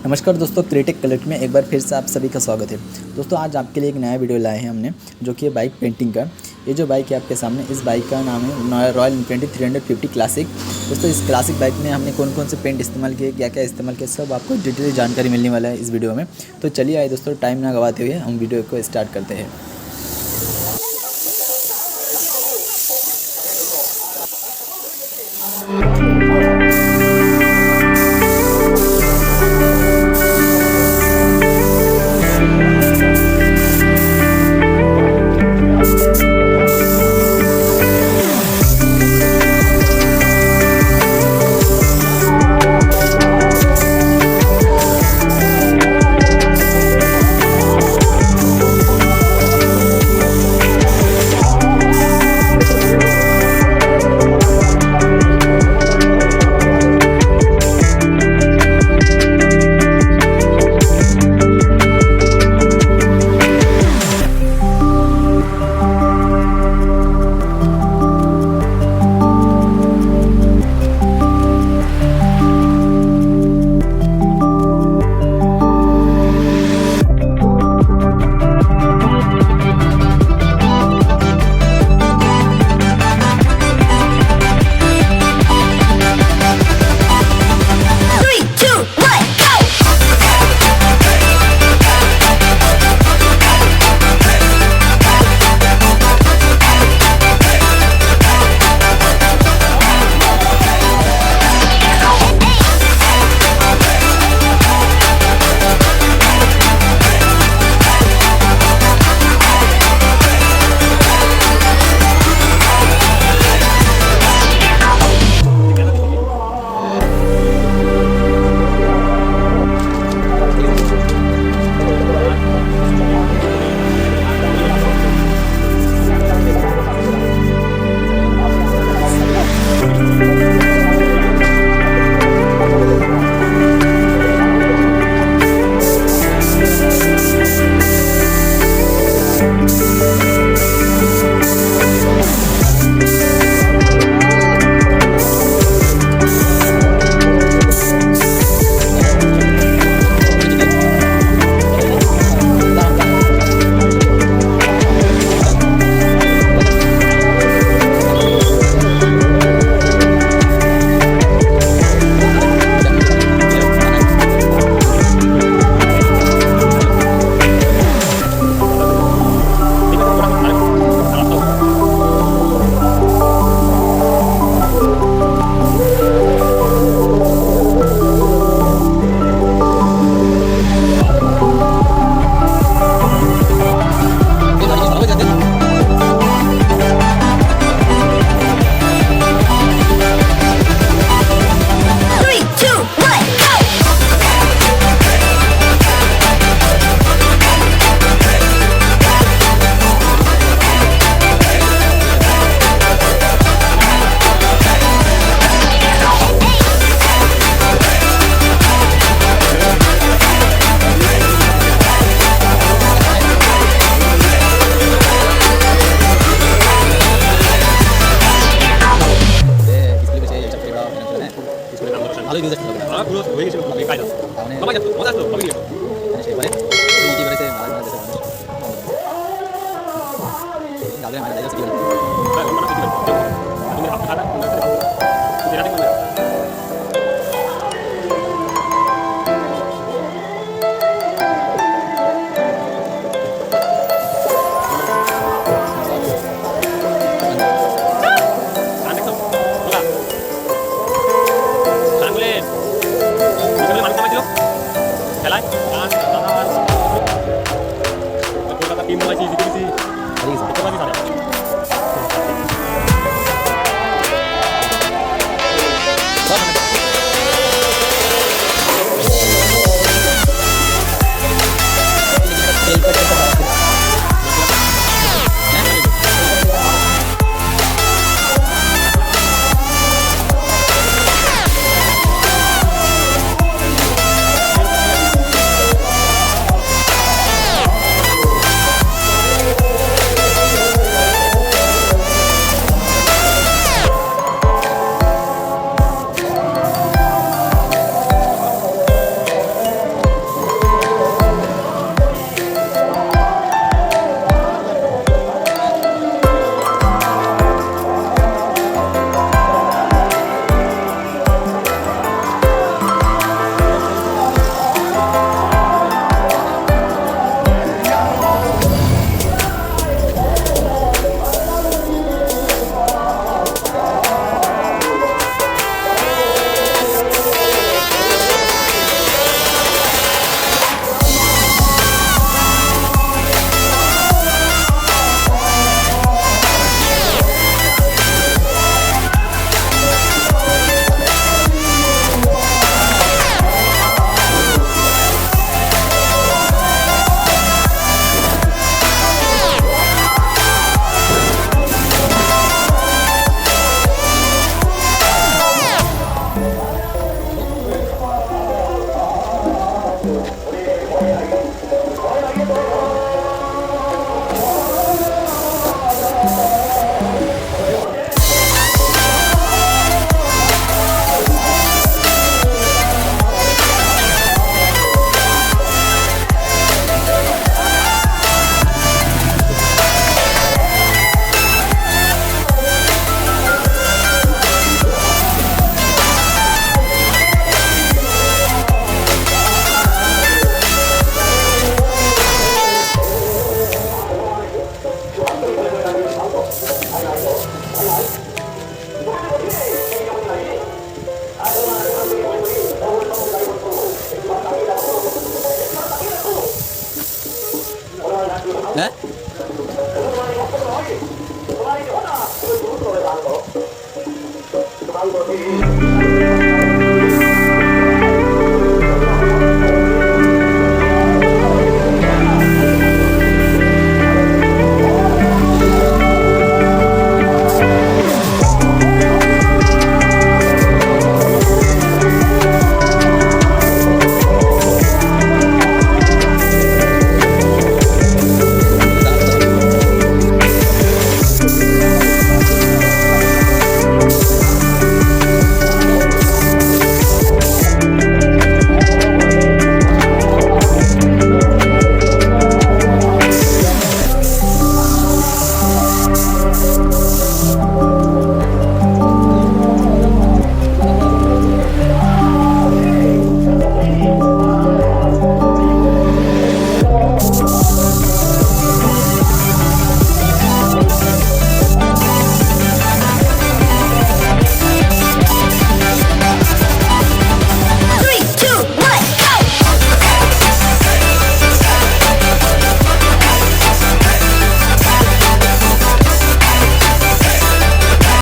नमस्कार दोस्तों, creative collect में एक बार फिर से आप सभी का स्वागत है। दोस्तों आज आपके लिए एक नया वीडियो लाए हैं हमने, जो कि है बाइक पेंटिंग का। ये जो बाइक है आपके सामने, इस बाइक का नाम है रॉयल एनफील्ड 350 क्लासिक। दोस्तों इस क्लासिक बाइक में हमने कौन कौन से पेंट इस्तेमाल किए, क्या क्या इस्तेमाल किया, सब आपको डिटेल जानकारी मिलने वाला है इस वीडियो में। तो चलिए आइए दोस्तों, टाइम ना गवाते हुए हम वीडियो को स्टार्ट करते हैं। ভালোই ইউজ করতে হবে। পুরো হয়ে গেছে এই কায়দা। মানে বাবা যাচ্ছে মজা আসলো ভালোই গেছে। মানে সেই ইটি বাড়িতে মারা মারা যাচ্ছে। গালে মারা যাচ্ছে কি বলে? মানে কি বলে? তুমি হাত খানা যেটা দেখো हैं? Thank you.